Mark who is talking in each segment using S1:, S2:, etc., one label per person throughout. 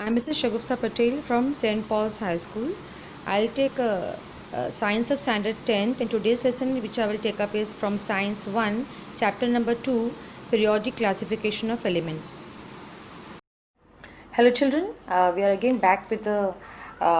S1: I'm Mrs. Shagufta Patel from St. Paul's High School. I'll take Science of Standard 10th, and today's lesson which I will take up is from Science 1, chapter number 2, Periodic Classification of Elements. Hello children, we are again back with a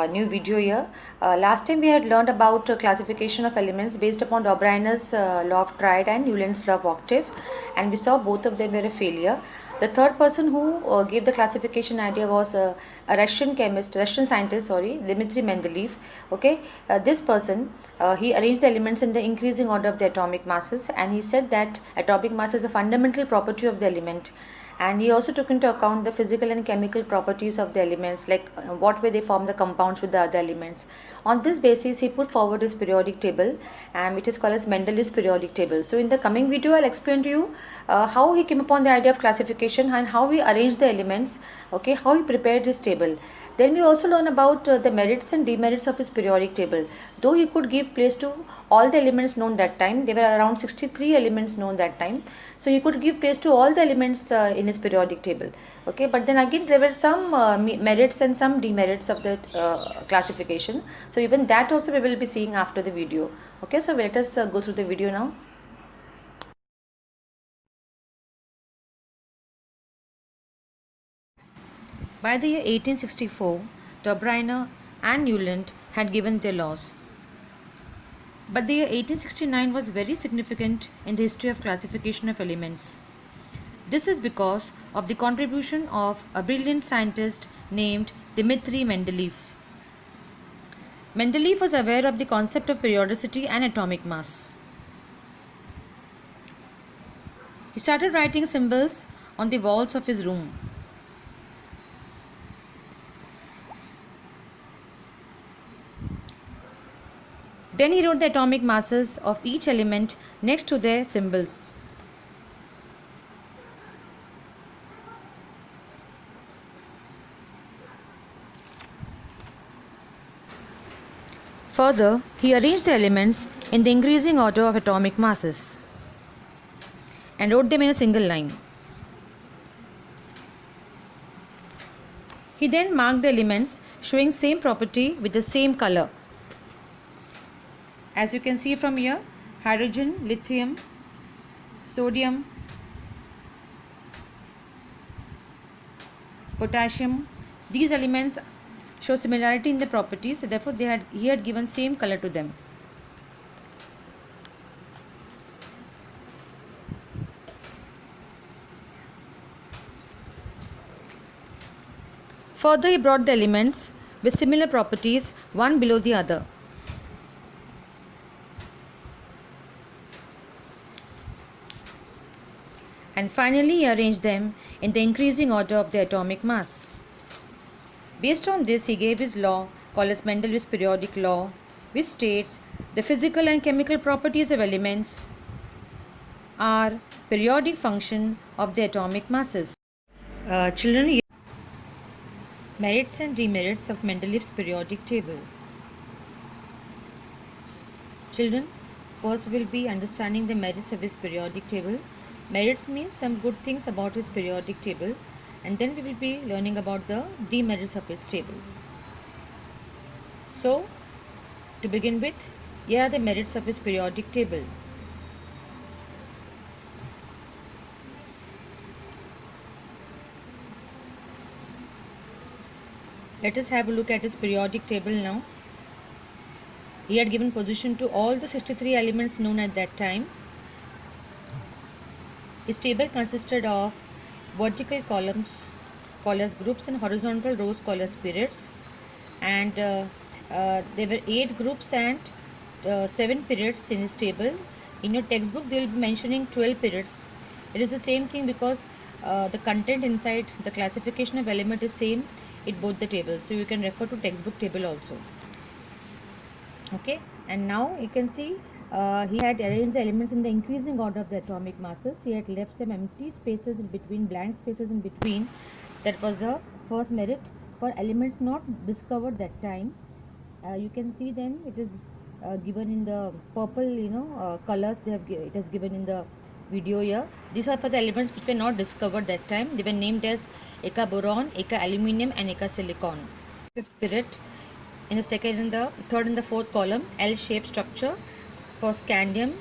S1: new video here. Last time we had learned about classification of elements based upon D'O'Brien's law of triad and Newland's law of octave, and we saw both of them were a failure. The third person who gave the classification idea was a Russian scientist, Dmitry Mendeleev. Okay, this person he arranged the elements in the increasing order of the atomic masses, and he said that atomic mass is a fundamental property of the element. And he also took into account the physical and chemical properties of the elements, like what way they form the compounds with the other elements. On this basis, he put forward his periodic table, and it is called as Mendeleev's periodic table. So in the coming video, I'll explain to you how he came upon the idea of classification and how he arranged the elements, okay, how he prepared his table. Then we also learn about the merits and demerits of his periodic table. Though he could give place to all the elements known that time, there were around 63 elements known that time. So he could give place to all the elements in his periodic table. Okay, but then again there were some merits and some demerits of the classification. So even that also we will be seeing after the video. Okay, so let us go through the video now. By the year 1864, D'O'Brien and Newland had given their laws. But the year 1869 was very significant in the history of classification of elements. This is because of the contribution of a brilliant scientist named Dmitry Mendeleev. Mendeleev was aware of the concept of periodicity and atomic mass. He started writing symbols on the walls of his room. Then he wrote the atomic masses of each element next to their symbols. Further, he arranged the elements in the increasing order of atomic masses and wrote them in a single line. He then marked the elements showing same property with the same color. As you can see from here, hydrogen, lithium, sodium, potassium, these elements show similarity in the properties, therefore he had given same color to them. Further, he brought the elements with similar properties one below the other. And finally, he arranged them in the increasing order of the atomic mass. Based on this, he gave his law called as Mendeleev's periodic law, which states the physical and chemical properties of elements are periodic function of the atomic masses. Children, merits and demerits of Mendeleev's periodic table. Children, first we will be understanding the merits of his periodic table. Merits means some good things about his periodic table, and then we will be learning about the demerits of his table. So, to begin with, here are the merits of his periodic table. Let us have a look at his periodic table now. He had given position to all the 63 elements known at that time. His table consisted of vertical columns called as groups and horizontal rows called as periods, and there were 8 groups and 7 periods in his table. In your textbook they will be mentioning 12 periods. It is the same thing because the content inside the classification of element is same in both the tables, so you can refer to textbook table also. Okay, and now you can see he had arranged the elements in the increasing order of the atomic masses. He had left some empty spaces in between, blank spaces in between. That was the first merit for elements not discovered that time. You can see them. It is given in the purple, colors. It is given in the video here. These are for the elements which were not discovered that time. They were named as Eka boron, Eka aluminum, and Eka silicon. Fifth spirit. In the second and the third and the fourth column, L-shaped structure for scandium,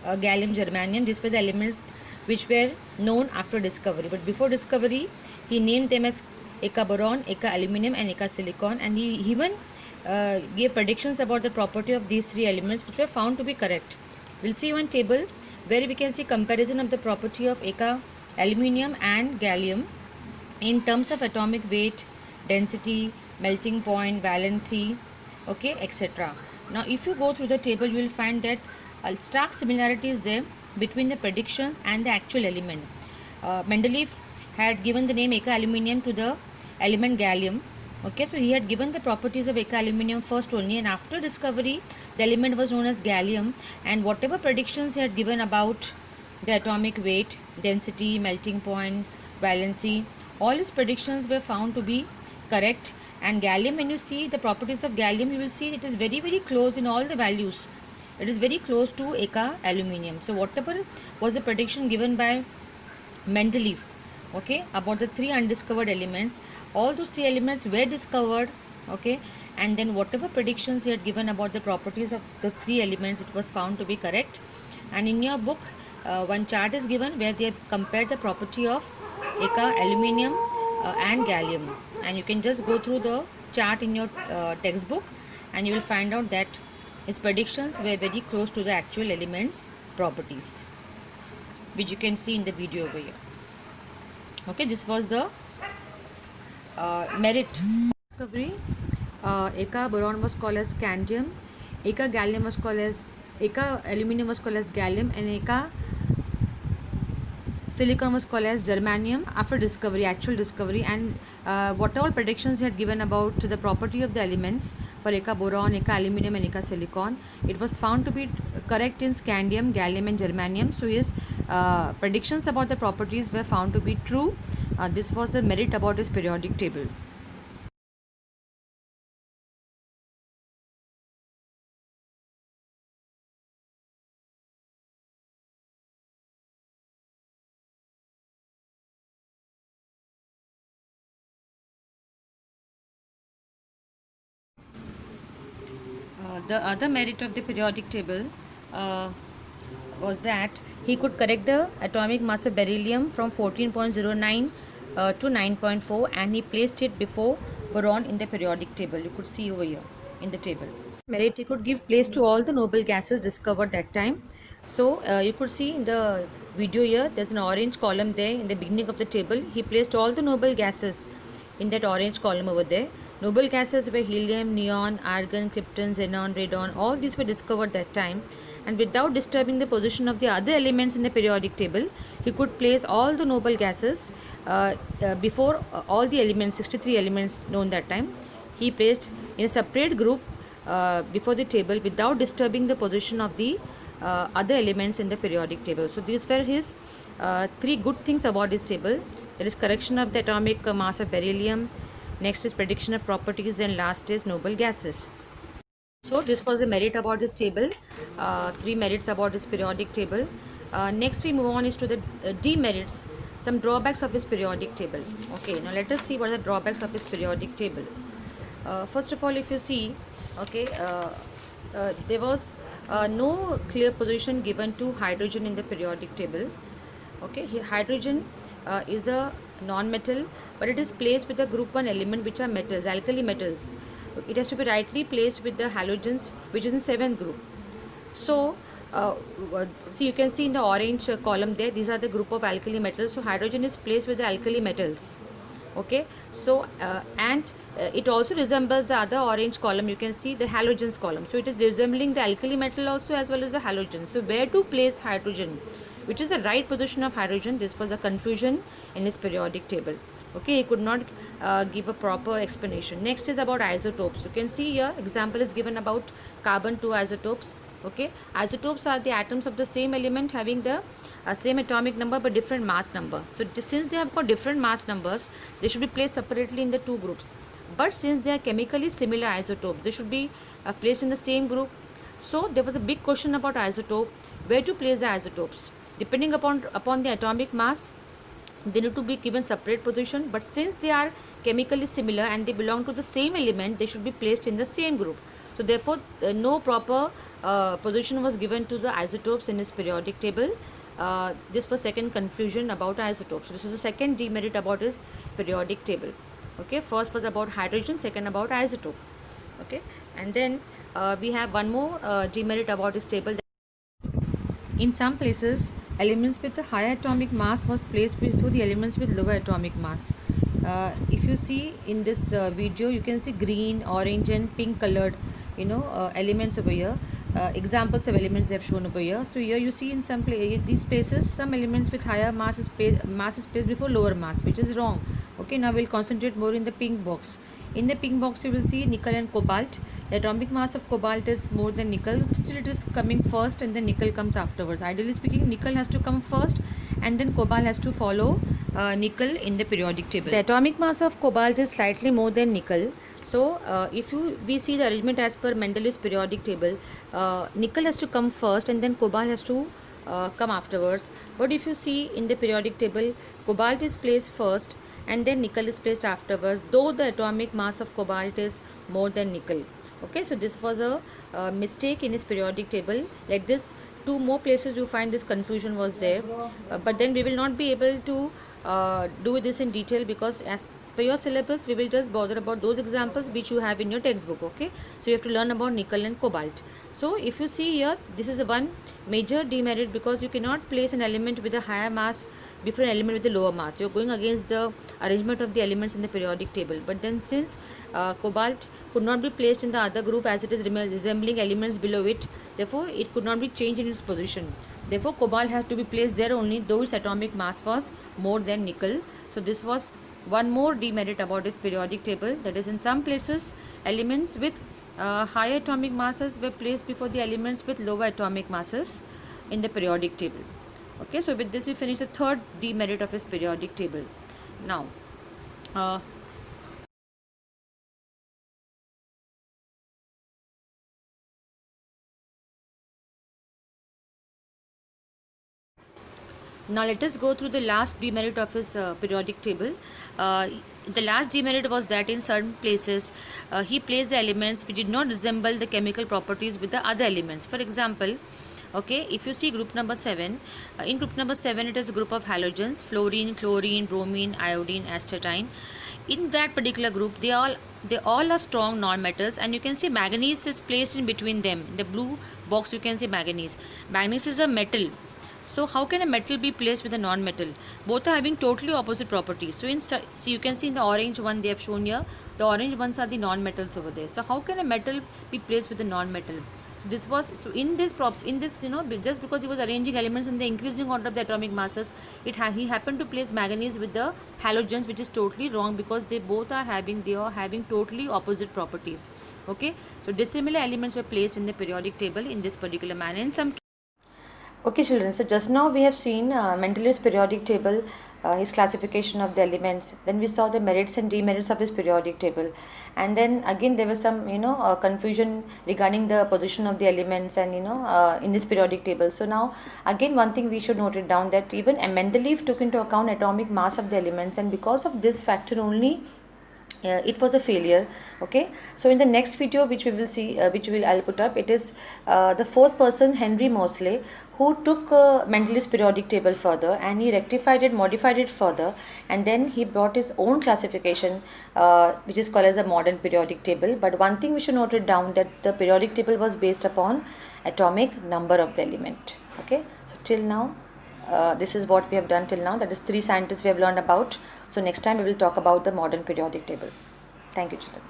S1: gallium, germanium. These were the elements which were known after discovery. But before discovery, he named them as Eka boron, Eka aluminum, and Eka silicon. And he even gave predictions about the property of these three elements, which were found to be correct. We'll see one table where we can see comparison of the property of Eka aluminum and gallium in terms of atomic weight, density, melting point, valency, okay, etc. Now if you go through the table, you will find that stark similarity is there between the predictions and the actual element. Mendeleev had given the name Eka aluminum to the element gallium. Okay, so he had given the properties of Eka aluminum first only, and after discovery the element was known as gallium, and whatever predictions he had given about the atomic weight, density, melting point, valency, all his predictions were found to be correct. And gallium, when you see the properties of gallium, you will see it is very close in all the values. It is very close to Eka aluminum. So whatever was the prediction given by Mendeleev, okay, about the three undiscovered elements, all those three elements were discovered, okay, and then whatever predictions he had given about the properties of the three elements, it was found to be correct. And in your book, one chart is given where they have compared the property of Eka aluminum and gallium, and you can just go through the chart in your textbook, and you will find out that his predictions were very close to the actual elements properties, which you can see in the video over here. Okay, this was the merit discovery. Eka boron was called as scandium, Eka gallium was called as Eka aluminum was called as gallium, and Eka silicon was called as germanium after discovery, actual discovery. And what all predictions he had given about the property of the elements for Eka boron, Eka aluminum, and Eka silicon, it was found to be correct in scandium, gallium, and germanium. So his predictions about the properties were found to be true. This was the merit about his periodic table. The other merit of the periodic table was that he could correct the atomic mass of beryllium from 14.09 to 9.4, and he placed it before boron in the periodic table. You could see over here in the table. Merit, he could give place to all the noble gases discovered that time. So you could see in the video here, there's an orange column there in the beginning of the table. He placed all the noble gases in that orange column over there. Noble gases were helium, neon, argon, krypton, xenon, radon. All these were discovered that time, and without disturbing the position of the other elements in the periodic table, he could place all the noble gases before all the elements, 63 elements known that time. He placed in a separate group before the table without disturbing the position of the other elements in the periodic table. So these were his three good things about this table. There is correction of the atomic mass of beryllium, next is prediction of properties, and last is noble gases. So this was the merit about this table, three merits about this periodic table. Next we move on is to the demerits, some drawbacks of his periodic table. Okay, now let us see what are the drawbacks of his periodic table. First of all, if you see, okay, there was no clear position given to hydrogen in the periodic table. Okay, hydrogen is a non-metal, but it is placed with a group 1 element, which are metals, alkali metals. It has to be rightly placed with the halogens, which is in 7th group. So see, you can see in the orange column there, these are the group of alkali metals. So hydrogen is placed with the alkali metals. Okay, so it also resembles the other orange column. You can see the halogens column, so it is resembling the alkali metal also as well as the halogen. So where to place hydrogen, which is the right position of hydrogen? This was a confusion in his periodic table. Okay, he could not give a proper explanation. Next is about isotopes. You can see here example is given about carbon 2 isotopes. Okay, isotopes are the atoms of the same element having the same atomic number but different mass number. So since they have got different mass numbers, they should be placed separately in the two groups. But since they are chemically similar isotopes, they should be placed in the same group. So there was a big question about isotope, where to place the isotopes. Depending upon the atomic mass, they need to be given separate position, but since they are chemically similar and they belong to the same element, they should be placed in the same group. So therefore no proper position was given to the isotopes in this periodic table. This was second confusion about isotopes. So this is the second demerit about his periodic table. Okay, first was about hydrogen, second about isotope. Okay, and then we have one more demerit about this table. In some places, elements with a higher atomic mass was placed before the elements with lower atomic mass. If you see in this video, you can see green, orange and pink colored elements over here. Examples of elements they have shown over here. So here you see in some these places some elements with higher mass is placed before lower mass, which is wrong. Okay, now we'll concentrate more in the pink box. In the pink box you will see nickel and cobalt. The atomic mass of cobalt is more than nickel, still it is coming first and then nickel comes afterwards. Ideally speaking, nickel has to come first and then cobalt has to follow nickel in the periodic table. The atomic mass of cobalt is slightly more than nickel. So if we see the arrangement as per Mendeleev's periodic table, nickel has to come first and then cobalt has to come afterwards. But if you see in the periodic table, cobalt is placed first and then nickel is placed afterwards, though the atomic mass of cobalt is more than nickel. Okay, so this was a mistake in his periodic table. Like this, two more places you find this confusion was there, but then we will not be able to do this in detail, because as per your syllabus we will just bother about those examples which you have in your textbook. Okay, so you have to learn about nickel and cobalt. So if you see here, this is a one major demerit, because you cannot place an element with a higher mass before an element with a lower mass. You are going against the arrangement of the elements in the periodic table. But then since cobalt could not be placed in the other group as it is resembling elements below it, therefore it could not be changed in its position. Therefore cobalt has to be placed there only, though its atomic mass was more than nickel. So this was one more demerit about this periodic table, that is in some places elements with higher atomic masses were placed before the elements with lower atomic masses in the periodic table. Okay, so with this we finish the third demerit of his periodic table. Now now let us go through the last demerit of his periodic table. The last demerit was that in certain places he placed the elements which did not resemble the chemical properties with the other elements. For example, okay, if you see group number 7, in group number 7 it is a group of halogens: fluorine, chlorine, bromine, iodine, astatine. In that particular group they all are strong non-metals, and you can see manganese is placed in between them. In the blue box you can see manganese. Manganese is a metal. So how can a metal be placed with a non-metal? Both are having totally opposite properties. So you can see in the orange one they have shown here, the orange ones are the non-metals over there. So how can a metal be placed with a non-metal? So this was, so in this just because he was arranging elements in the increasing order of the atomic masses, he happened to place manganese with the halogens, which is totally wrong, because they are having totally opposite properties. Okay, so dissimilar elements were placed in the periodic table in this particular manner. In some Okay children, so just now we have seen Mendeleev's periodic table, his classification of the elements. Then we saw the merits and demerits of his periodic table, and then again there was some confusion regarding the position of the elements and in this periodic table. So now again one thing we should note it down, that even Mendeleev took into account atomic mass of the elements, and because of this factor only it was a failure. Okay, so in the next video which we will see, I'll put up, it is the fourth person, Henry Moseley, who took Mendeleev's periodic table further and he rectified it, modified it further, and then he brought his own classification which is called as a modern periodic table. But one thing we should note it down, that the periodic table was based upon atomic number of the element. Okay, so till now this is what we have done till now, that is 3 scientists we have learned about. So next time we will talk about the modern periodic table. Thank you children.